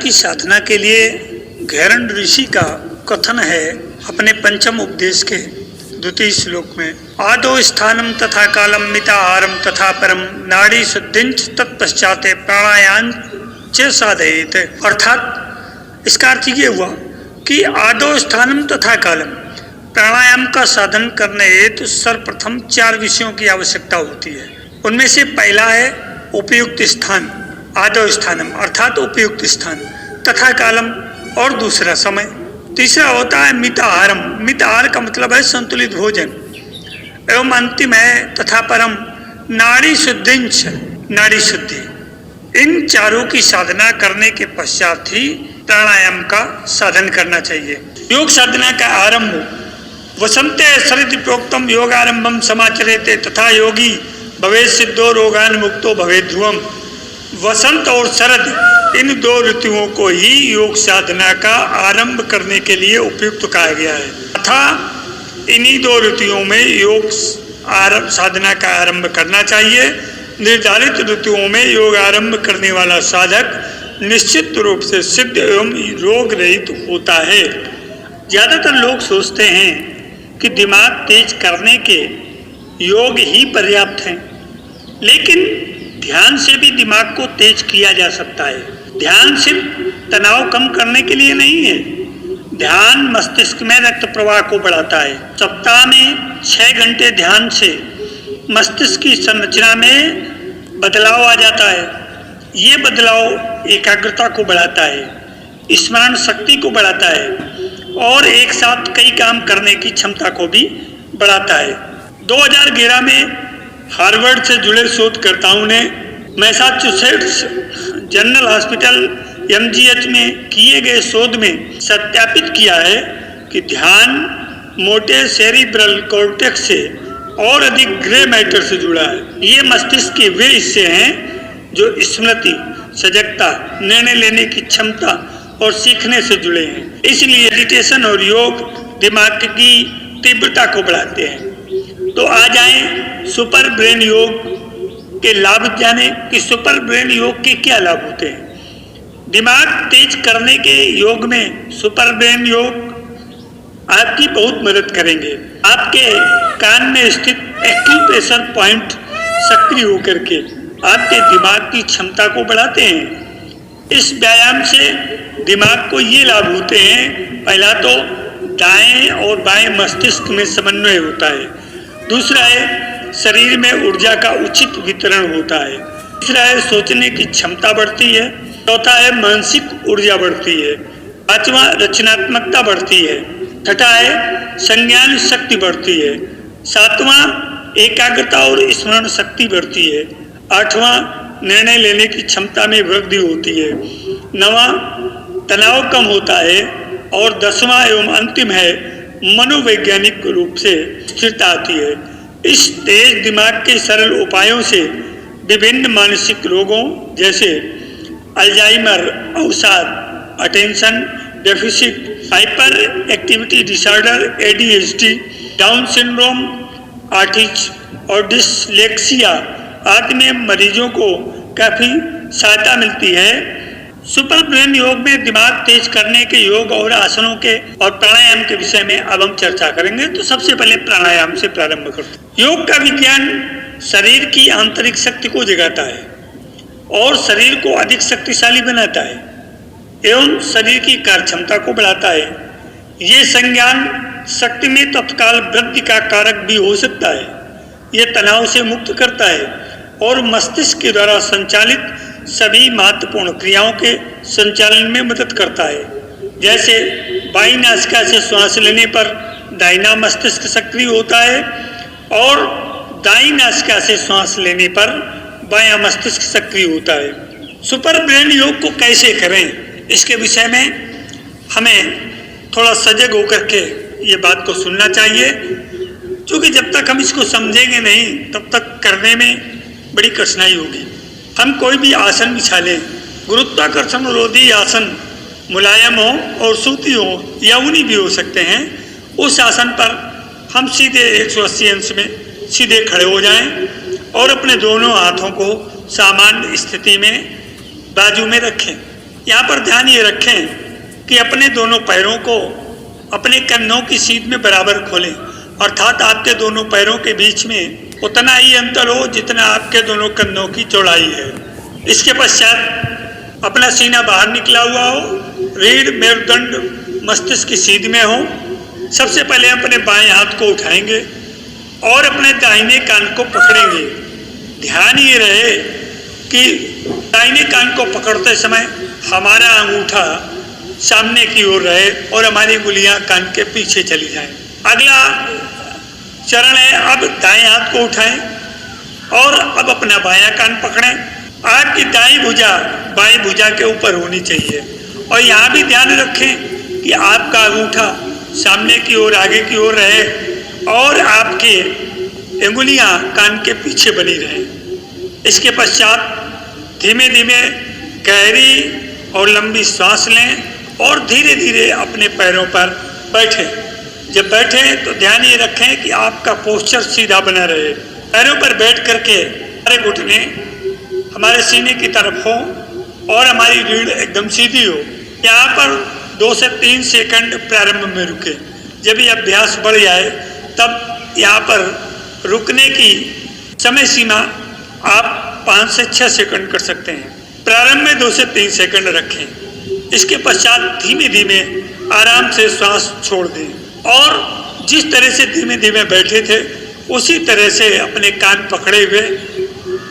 की साधना के लिए घैरण्ड ऋषि का कथन है अपने पंचम उपदेश के द्वितीय श्लोक में, आदो स्थानम तथा कालम मिताहारम तथा परम नाड़ी शुद्धिंच तत्पश्चाते प्राणायाम च साधयेत। अर्थात इसका अर्थ ये हुआ कि आदो स्थानम तथा कालम, प्राणायाम का साधन करने हेतु सर्वप्रथम 4 विषयों की आवश्यकता होती है। उनमें से पहला है उपयुक्त स्थान, आदो स्थानम अर्थात उपयुक्त स्थान, तथा कालम और दूसरा समय। तीसरा होता है मिताहारम, मिताहार का मतलब है संतुलित भोजन, एवं अंतिम है तथा परम नाड़ी शुद्धिंच, नाड़ी शुद्धि। इन चारों की साधना करने के पश्चात ही प्राणायाम का साधन करना चाहिए। योग साधना का आरंभ वसंते शरद प्रोक्तम योगारंभम समाचरेते तथा योगी भवेत् सिद्धो रोगान मुक्तो भवेत् ध्रुवम। वसंत और शरद इन 2 ऋतुओं को ही योग साधना का आरंभ करने के लिए उपयुक्त कहा गया है तथा इन्हीं 2 ऋतुओं में योग साधना का आरंभ करना चाहिए। निर्धारित ऋतुओं में योग आरंभ करने वाला साधक निश्चित रूप से सिद्ध एवं रोग रहित होता है। ज़्यादातर लोग सोचते हैं कि दिमाग तेज करने के योग ही पर्याप्त हैं, लेकिन ध्यान से भी दिमाग को तेज किया जा सकता है। ध्यान सिर्फ तनाव कम करने के लिए नहीं है, ध्यान मस्तिष्क में रक्त प्रवाह को बढ़ाता है। सप्ताह में 6 घंटे ध्यान से मस्तिष्क की संरचना में बदलाव आ जाता है। ये बदलाव एकाग्रता को बढ़ाता है, स्मरण शक्ति को बढ़ाता है और एक साथ कई काम करने की क्षमता को भी बढ़ाता है। 2011 में हार्वर्ड से जुड़े शोधकर्ताओं ने मैसाचुसेट्स जनरल हॉस्पिटल MGH में किए गए शोध में सत्यापित किया है कि ध्यान मोटे सेरिब्रल कॉर्टेक्स से और अधिक ग्रे मैटर से जुड़ा है। ये मस्तिष्क के वे हिस्से हैं जो स्मृति, सजगता, निर्णय लेने की क्षमता और सीखने से जुड़े हैं। इसलिए मेडिटेशन और योग दिमाग की तीव्रता को बढ़ाते हैं। तो आ जाएं सुपर ब्रेन योग के लाभ जाने कि सुपर ब्रेन योग के क्या लाभ होते हैं। दिमाग तेज करने के योग में सुपर ब्रेन योग आपकी बहुत मदद करेंगे। आपके कान में स्थित एक्यूप्रेशर पॉइंट सक्रिय होकर के आपके दिमाग की क्षमता को बढ़ाते हैं। इस व्यायाम से दिमाग को ये लाभ होते हैं, पहला तो दाएं और बाएं मस्तिष्क में समन्वय होता है, दूसरा है शरीर में ऊर्जा का उचित वितरण होता है, तीसरा है सोचने की क्षमता बढ़ती है, चौथा है मानसिक ऊर्जा बढ़ती है, पांचवा रचनात्मकता बढ़ती है, छठा है संज्ञान शक्ति बढ़ती है, सातवां एकाग्रता और स्मरण शक्ति बढ़ती है, आठवां निर्णय लेने की क्षमता में वृद्धि होती है, नवां तनाव कम होता है और 10वां एवं अंतिम है मनोवैज्ञानिक रूप से स्थिरता आती है। इस तेज दिमाग के सरल उपायों से विभिन्न मानसिक रोगों जैसे अल्जाइमर, अवसाद, attention deficit, hyper activity disorder, ADHD, down syndrome, autism और डिसलेक्सिया आदि में मरीजों को काफ़ी सहायता मिलती है। सुपर ब्रेन योग में दिमाग तेज करने के योग और आसनों के और प्राणायाम के विषय में अब हम चर्चा करेंगे। तो सबसे पहले प्राणायाम से प्रारंभ करते हैं। योग का विज्ञान शरीर की आंतरिक शक्ति को जगाता है और शरीर को अधिक शक्तिशाली बनाता है एवं शरीर की कार्य क्षमता को बढ़ाता है। ये संज्ञान शक्ति में तत्काल वृद्धि का कारक भी हो सकता है। ये तनाव से मुक्त करता है और मस्तिष्क के द्वारा संचालित सभी महत्वपूर्ण क्रियाओं के संचालन में मदद करता है। जैसे बाईं नासिका से श्वास लेने पर दाहिना मस्तिष्क सक्रिय होता है और दाईं नासिका से श्वास लेने पर बायां मस्तिष्क सक्रिय होता है। सुपर ब्रेन योग को कैसे करें, इसके विषय में हमें थोड़ा सजग होकर के ये बात को सुनना चाहिए, क्योंकि जब तक हम इसको समझेंगे नहीं तब तक करने में बड़ी कठिनाई होगी। हम कोई भी आसन बिछा लें, गुरुत्वाकर्षण विरोधी आसन मुलायम हो और सूती हो या ऊनी भी हो सकते हैं, उस आसन पर हम सीधे 180 अंश में सीधे खड़े हो जाएं और अपने दोनों हाथों को सामान्य स्थिति में बाजू में रखें यहाँ पर ध्यान ये रखें कि अपने दोनों पैरों को अपने कन्नों की सीध में बराबर खोलें, अर्थात आपके दोनों पैरों के बीच में उतना ही अंतर हो जितना आपके दोनों कन्नों की चौड़ाई है। इसके पश्चात अपना सीना बाहर निकला हुआ हो, रीढ़ मेरुदंड मस्तिष्क की सीध में हो। सबसे पहले अपने बाएं हाथ को उठाएंगे और अपने दाहिने कान को पकड़ेंगे। ध्यान ये रहे कि दाहिने कान को पकड़ते समय हमारा अंगूठा सामने की ओर रहे और हमारी उंगलियां कान के पीछे चली जाएं। अगला चरण है, अब दाएं हाथ को उठाएं और अब अपना बायां कान पकड़ें। आपकी दाईं भुजा बाईं भुजा के ऊपर होनी चाहिए और यहाँ भी ध्यान रखें कि आपका अंगूठा सामने की ओर आगे की ओर रहे और आपकी उंगलियां कान के पीछे बनी रहें। इसके पश्चात धीमे धीमे गहरी और लंबी सांस लें और धीरे धीरे अपने पैरों पर बैठें। जब बैठें तो ध्यान ये रखें कि आपका पोस्चर सीधा बना रहे। पैरों पर बैठ करके हमारे घुटने हमारे सीने की तरफ हो और हमारी रीढ़ एकदम सीधी हो। यहाँ पर 2 से 3 सेकंड प्रारंभ में रुके। जब ये अभ्यास बढ़ जाए तब यहाँ पर रुकने की समय सीमा आप 5 से 6 सेकंड कर सकते हैं। प्रारंभ में 2 से 3 सेकंड रखें। इसके पश्चात धीमे धीमे आराम से श्वास छोड़ दें और जिस तरह से धीमे धीमे बैठे थे उसी तरह से अपने कान पकड़े हुए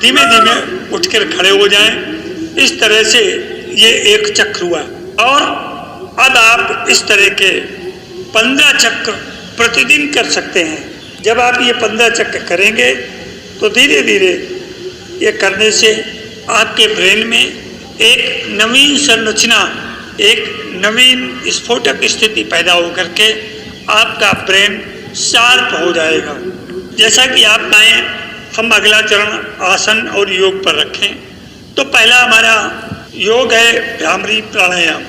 धीमे धीमे उठकर खड़े हो जाएं। इस तरह से ये एक चक्र हुआ और अब आप इस तरह के 15 चक्र प्रतिदिन कर सकते हैं। जब आप ये 15 चक्र करेंगे तो धीरे धीरे ये करने से आपके ब्रेन में एक नवीन संरचना, एक नवीन स्फोटक स्थिति पैदा होकर के आपका ब्रेन शार्प हो जाएगा। जैसा कि आप चाहें हम अगला चरण आसन और योग पर रखें। तो पहला हमारा योग है भ्रामरी प्राणायाम।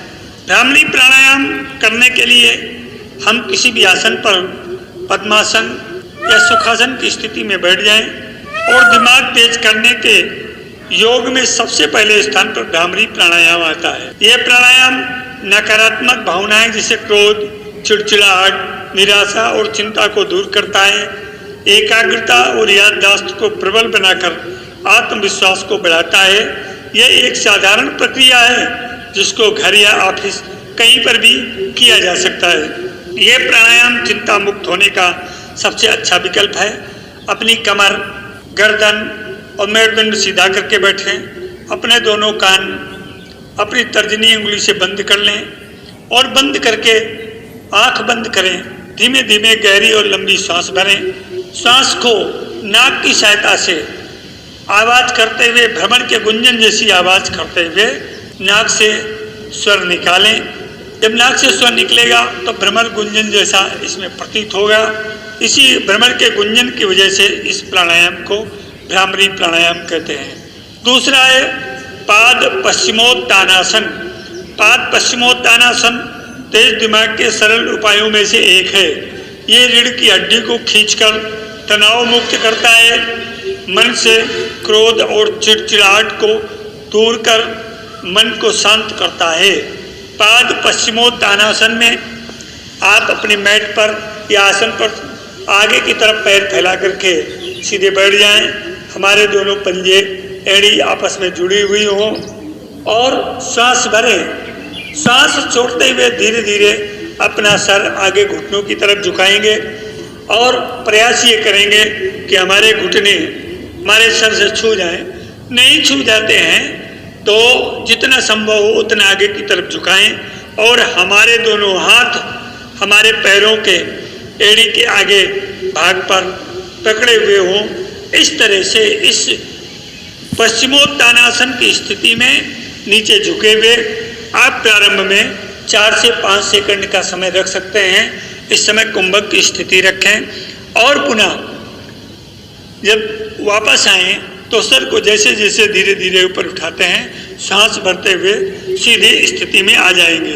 भ्रामरी प्राणायाम करने के लिए हम किसी भी आसन पर पद्मासन या सुखासन की स्थिति में बैठ जाएं और दिमाग तेज करने के योग में सबसे पहले स्थान पर भ्रामरी प्राणायाम आता है। यह प्राणायाम नकारात्मक भावनाएं जैसे क्रोध, चिड़चिड़ाहट, निराशा और चिंता को दूर करता है। एकाग्रता और याददाश्त को प्रबल बनाकर आत्मविश्वास को बढ़ाता है। यह एक साधारण प्रक्रिया है जिसको घर या ऑफिस कहीं पर भी किया जा सकता है। यह प्राणायाम चिंता मुक्त होने का सबसे अच्छा विकल्प है। अपनी कमर, गर्दन और मेरुदंड सीधा करके बैठें। अपने दोनों कान अपनी तर्जनी उंगली से बंद कर लें और बंद करके आंख बंद करें। धीमे धीमे गहरी और लंबी सांस भरें। सांस को नाक की सहायता से आवाज करते हुए, भ्रमण के गुंजन जैसी आवाज करते हुए नाक से स्वर निकालें। जब नाक से स्वर निकलेगा तो भ्रमर गुंजन जैसा इसमें प्रतीत होगा। इसी भ्रमर के गुंजन की वजह से इस प्राणायाम को भ्रामरी प्राणायाम कहते हैं। दूसरा है पाद पश्चिमोत्तानासन। पाद पश्चिमोत्तानासन तेज दिमाग के सरल उपायों में से एक है। ये रीढ़ की हड्डी को खींचकर तनाव मुक्त करता है, मन से क्रोध और चिड़चिड़ाहट को दूर कर मन को शांत करता है। पाद पश्चिमोत्तानासन में आप अपने मैट पर या आसन पर आगे की तरफ पैर फैला करके सीधे बैठ जाएं। हमारे दोनों पंजे एड़ी आपस में जुड़ी हुई हों और सांस भरें। सांस छोड़ते हुए धीरे धीरे अपना सर आगे घुटनों की तरफ झुकाएंगे और प्रयास ये करेंगे कि हमारे घुटने हमारे सर से छू जाएं। नहीं छू जाते हैं तो जितना संभव हो उतना आगे की तरफ झुकाएं और हमारे दोनों हाथ हमारे पैरों के एड़ी के आगे भाग पर पकड़े हुए हों। इस तरह से इस पश्चिमोत्तानासन की स्थिति में नीचे झुके हुए आप प्रारंभ में 4 से 5 सेकंड का समय रख सकते हैं। इस समय कुंभक की स्थिति रखें और पुनः जब वापस आए तो सर को जैसे जैसे धीरे धीरे ऊपर उठाते हैं सांस भरते हुए सीधी स्थिति में आ जाएंगे।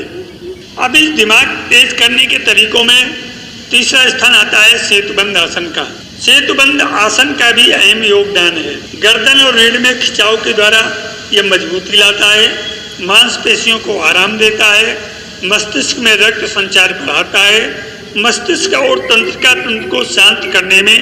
अब इस दिमाग तेज करने के तरीकों में तीसरा स्थान आता है सेतुबंद आसन का। सेतुबंद आसन का भी अहम योगदान है। गर्दन और रीढ़ में खिंचाव के द्वारा यह मजबूती लाता है। मांसपेशियों को आराम देता है, मस्तिष्क में रक्त संचार बढ़ाता है, मस्तिष्क और तंत्रिका तंत्र को शांत करने में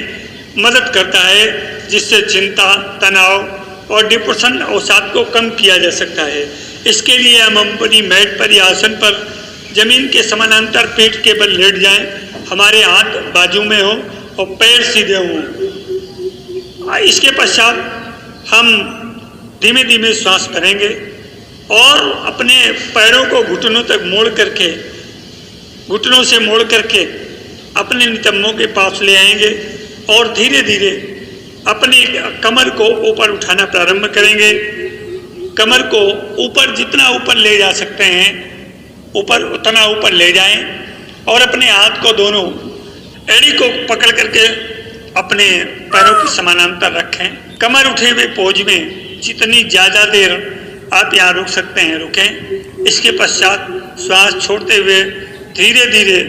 मदद करता है, जिससे चिंता, तनाव और डिप्रेशन अवसाद को कम किया जा सकता है। इसके लिए हम अपनी मैट पर या आसन पर जमीन के समानांतर पीठ के बल लेट जाएं, हमारे हाथ बाजू में हो और पैर सीधे हों। इसके पश्चात हम धीमे धीमे श्वास भरेंगे और अपने पैरों को घुटनों तक मोड़ करके, घुटनों से मोड़ करके अपने नितंबों के पास ले आएंगे और धीरे धीरे अपनी कमर को ऊपर उठाना प्रारंभ करेंगे। कमर को ऊपर जितना ऊपर ले जा सकते हैं ऊपर उतना ऊपर ले जाएं और अपने हाथ को दोनों एड़ी को पकड़ करके अपने पैरों के समानांतर रखें। कमर उठे हुए पोज में जितनी ज़्यादा देर आप यहाँ रुक सकते हैं रुकें। इसके पश्चात श्वास छोड़ते हुए धीरे धीरे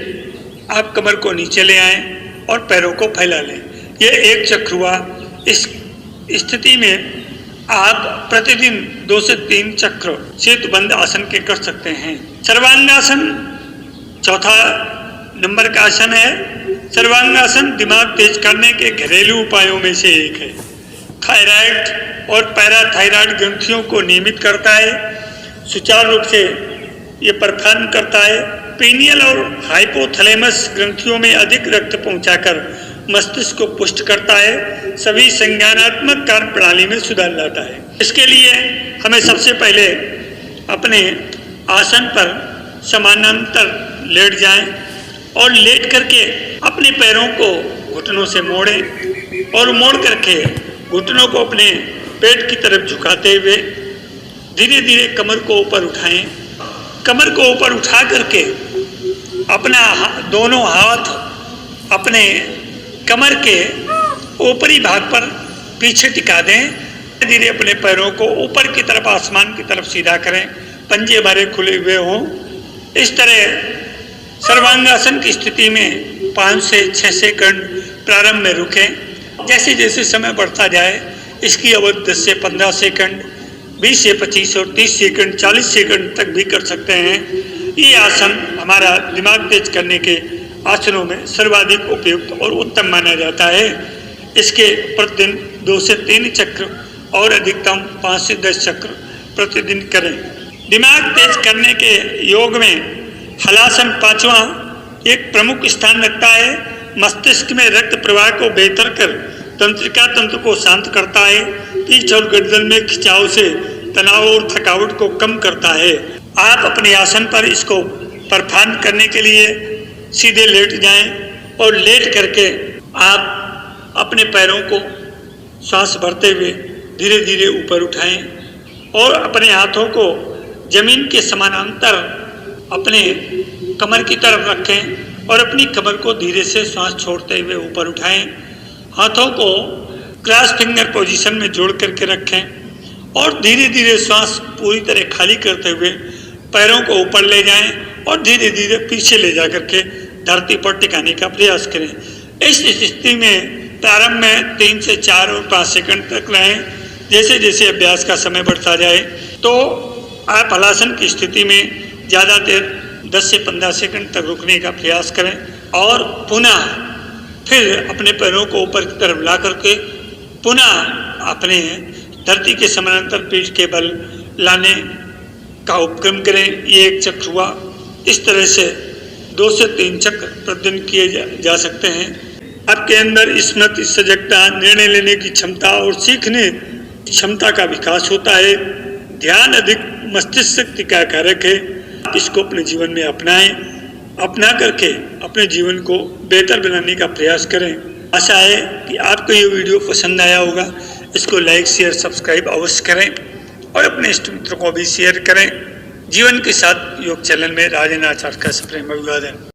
आप कमर को नीचे ले आएं और पैरों को फैला लें। ये एक चक्र हुआ। इस स्थिति में आप प्रतिदिन 2 से 3 चक्र सेतुबंद आसन के कर सकते हैं। सर्वांगासन चौथा नंबर का आसन है। सर्वांगासन दिमाग तेज करने के घरेलू उपायों में से एक है। थायराइड और पैराथायराइड ग्रंथियों को नियमित करता है, सुचारू रूप से ये परफॉर्म करता है। पीनियल और हाइपोथैलेमस ग्रंथियों में अधिक रक्त पहुंचाकर मस्तिष्क को पुष्ट करता है, सभी संज्ञानात्मक कार्य प्रणाली में सुधार लाता है। इसके लिए हमें सबसे पहले अपने आसन पर समानांतर लेट जाएं और लेट करके अपने पैरों को घुटनों से मोड़ें और मोड़ करके घुटनों को अपने पेट की तरफ झुकाते हुए धीरे धीरे कमर को ऊपर उठाएं। कमर को ऊपर उठा करके अपना दोनों हाथ अपने कमर के ऊपरी भाग पर पीछे टिका दें। धीरे धीरे अपने पैरों को ऊपर की तरफ आसमान की तरफ सीधा करें, पंजे हमारे खुले हुए हों। इस तरह सर्वांगासन की स्थिति में 5 से 6 सेकंड प्रारंभ में रुकें। जैसे जैसे समय बढ़ता जाए इसकी अवधि 10 से 15 सेकंड, 20 से 25 और 30 सेकंड, 40 सेकंड तक भी कर सकते हैं। ये आसन हमारा दिमाग तेज करने के आसनों में सर्वाधिक उपयुक्त और उत्तम माना जाता है। इसके प्रतिदिन 2 से 3 चक्र और अधिकतम 5 से 10 चक्र प्रतिदिन करें। दिमाग तेज करने के योग में हलासन 5वां एक प्रमुख स्थान रखता है। मस्तिष्क में रक्त प्रवाह को बेहतर कर तंत्रिका तंत्र को शांत करता है। पीठ और गर्दन में खिंचाव से तनाव और थकावट को कम करता है। आप अपने आसन पर इसको परफॉर्म करने के लिए सीधे लेट जाएं और लेट करके आप अपने पैरों को सांस भरते हुए धीरे धीरे ऊपर उठाएं और अपने हाथों को जमीन के समानांतर अपने कमर की तरफ रखें और अपनी कमर को धीरे से सांस छोड़ते हुए ऊपर उठाएं। हाथों को क्रॉस फिंगर पोजीशन में जोड़ करके रखें और धीरे धीरे सांस पूरी तरह खाली करते हुए पैरों को ऊपर ले जाएं और धीरे धीरे पीछे ले जा करके धरती पर टिकाने का प्रयास करें। इस स्थिति में प्रारंभ में 3 से 4 और 5 सेकंड तक रहें। जैसे जैसे अभ्यास का समय बढ़ता जाए तो आप हलासन की स्थिति में ज़्यादा देर 10 से 15 सेकंड तक रुकने का प्रयास करें और पुनः फिर अपने पैरों को ऊपर की तरफ ला करके पुनः अपने धरती के समानांतर पीठ के बल लाने का उपक्रम करें। ये एक चक्र हुआ। इस तरह से 2 से 3 चक्र प्रतिदिन किए जा सकते हैं। आपके अंदर स्मृति, सजगता, निर्णय लेने की क्षमता और सीखने की क्षमता का विकास होता है। ध्यान अधिक मस्तिष्क शक्ति का कारक है। इसको अपने जीवन में अपनाएं, अपना करके अपने जीवन को बेहतर बनाने का प्रयास करें। आशा है कि आपको ये वीडियो पसंद आया होगा। इसको लाइक, शेयर, सब्सक्राइब अवश्य करें और अपने इष्ट मित्रों को भी शेयर करें। जीवन के साथ योग चैनल में राजन आचार्य का प्रेम अभिवादन।